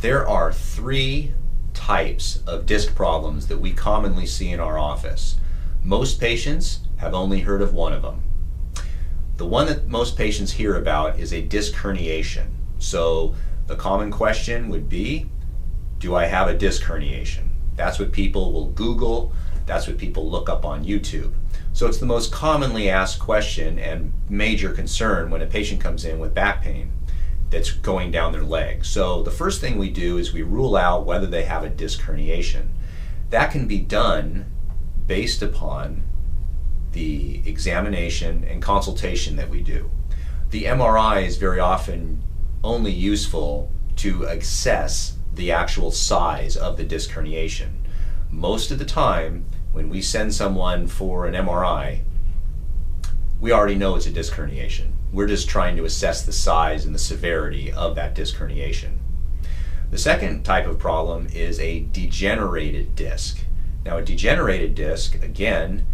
There are three types of disc problems that we commonly see in our office. Most patients have only heard of one of them. The one that most patients hear about is a disc herniation. So the common question would be, do I have a disc herniation? That's what people will Google, that's what people look up on YouTube. So it's the most commonly asked question and major concern when a patient comes in with back pain that's going down their leg. So the first thing we do is we rule out whether they have a disc herniation. That can be done based upon the examination and consultation that we do. The MRI is very often only useful to assess the actual size of the disc herniation. Most of the time, when we send someone for an MRI, we already know it's a disc herniation. We're just trying to assess the size and the severity of that disc herniation. The second type of problem is a degenerated disc. Now, a degenerated disc, again,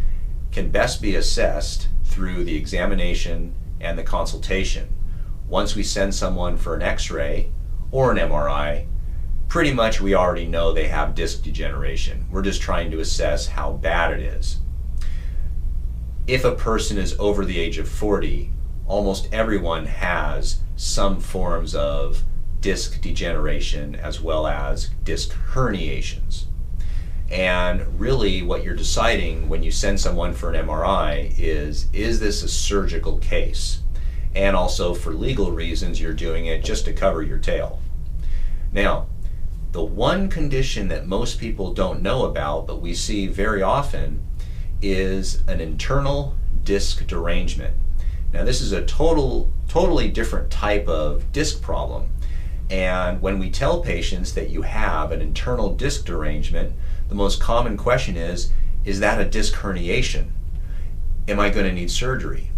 can best be assessed through the examination and the consultation. Once we send someone for an X-ray or an MRI, pretty much we already know they have disc degeneration. We're just trying to assess how bad it is. If a person is over the age of 40, almost everyone has some forms of disc degeneration as well as disc herniations. And really what you're deciding when you send someone for an MRI is this a surgical case? And also for legal reasons, you're doing it just to cover your tail. Now, the one condition that most people don't know about, but we see very often, is an internal disc derangement. Now, this is a totally different type of disc problem. And when we tell patients that you have an internal disc derangement, the most common question is that a disc herniation? Am I going to need surgery?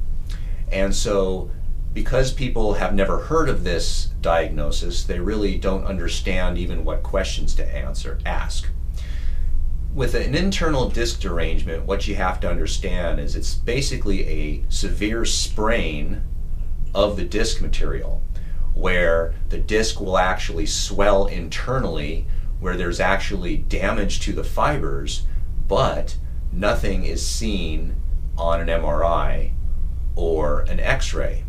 And so, because people have never heard of this diagnosis, they really don't understand even what questions to ask. With an internal disc derangement, what you have to understand is it's basically a severe sprain of the disc material, where the disc will actually swell internally, where there's actually damage to the fibers, but nothing is seen on an MRI or an X-ray.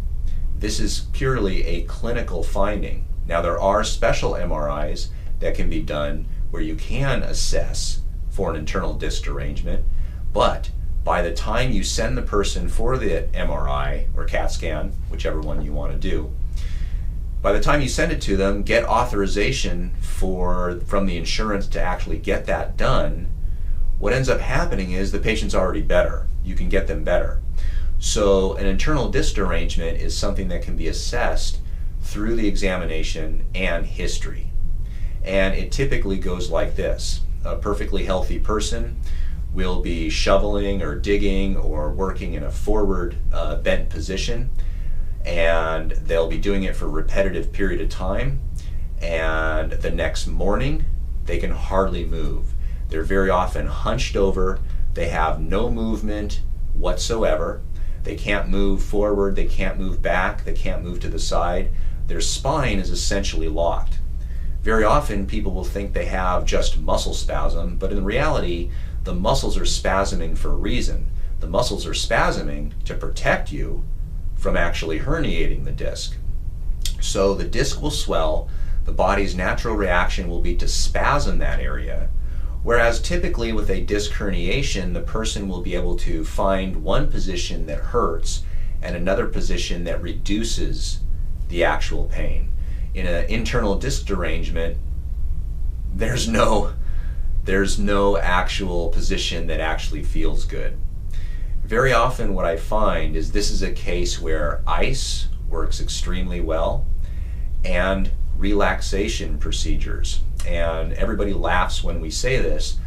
This is purely a clinical finding. Now, there are special MRIs that can be done where you can assess for an internal disc derangement, but by the time you send the person for the MRI or CAT scan, whichever one you want to do, by the time you send it to them, get authorization from the insurance to actually get that done, what ends up happening is the patient's already better. You can get them better. So an internal disc derangement is something that can be assessed through the examination and history. And it typically goes like this. A perfectly healthy person will be shoveling or digging or working in a forward bent position, and they'll be doing it for a repetitive period of time, and the next morning they can hardly move. They're very often hunched over, they have no movement whatsoever, they can't move forward, they can't move back, they can't move to the side, their spine is essentially locked. Very often people will think they have just muscle spasm, but in reality the muscles are spasming for a reason. The muscles are spasming to protect you from actually herniating the disc. So the disc will swell, the body's natural reaction will be to spasm that area, whereas typically with a disc herniation, the person will be able to find one position that hurts and another position that reduces the actual pain. In an internal disc derangement, there's no actual position that actually feels good. Very often what I find is this is a case where ice works extremely well and relaxation procedures. And everybody laughs when we say this,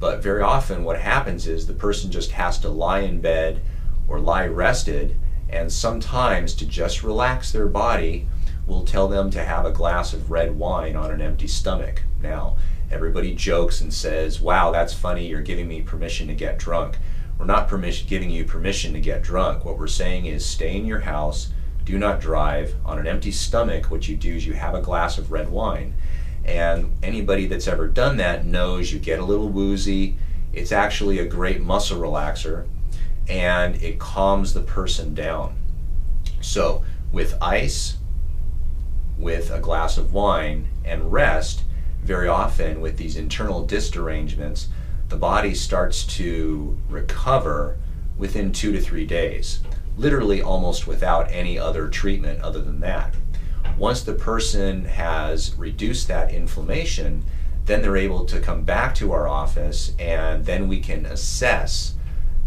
but very often what happens is the person just has to lie in bed or lie rested, and sometimes to just relax their body, we'll tell them to have a glass of red wine on an empty stomach. Now, everybody jokes and says, wow, that's funny, you're giving me permission to get drunk. We're not giving you permission to get drunk. What we're saying is stay in your house, do not drive. On an empty stomach, what you do is you have a glass of red wine. And anybody that's ever done that knows you get a little woozy. It's actually a great muscle relaxer, and it calms the person down. So with ice, with a glass of wine, and rest, very often with these internal disc derangements, the body starts to recover within 2 to 3 days, literally almost without any other treatment other than that. Once the person has reduced that inflammation, then they're able to come back to our office, and then we can assess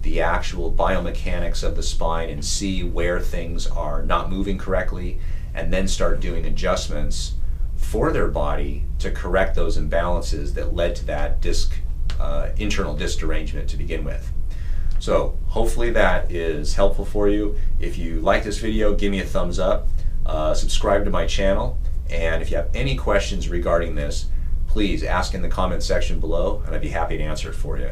the actual biomechanics of the spine and see where things are not moving correctly, and then start doing adjustments for their body to correct those imbalances that led to that internal disc derangement to begin with. So hopefully that is helpful for you. If you like this video, give me a thumbs up, subscribe to my channel, and if you have any questions regarding this, please ask in the comment section below, and I'd be happy to answer it for you.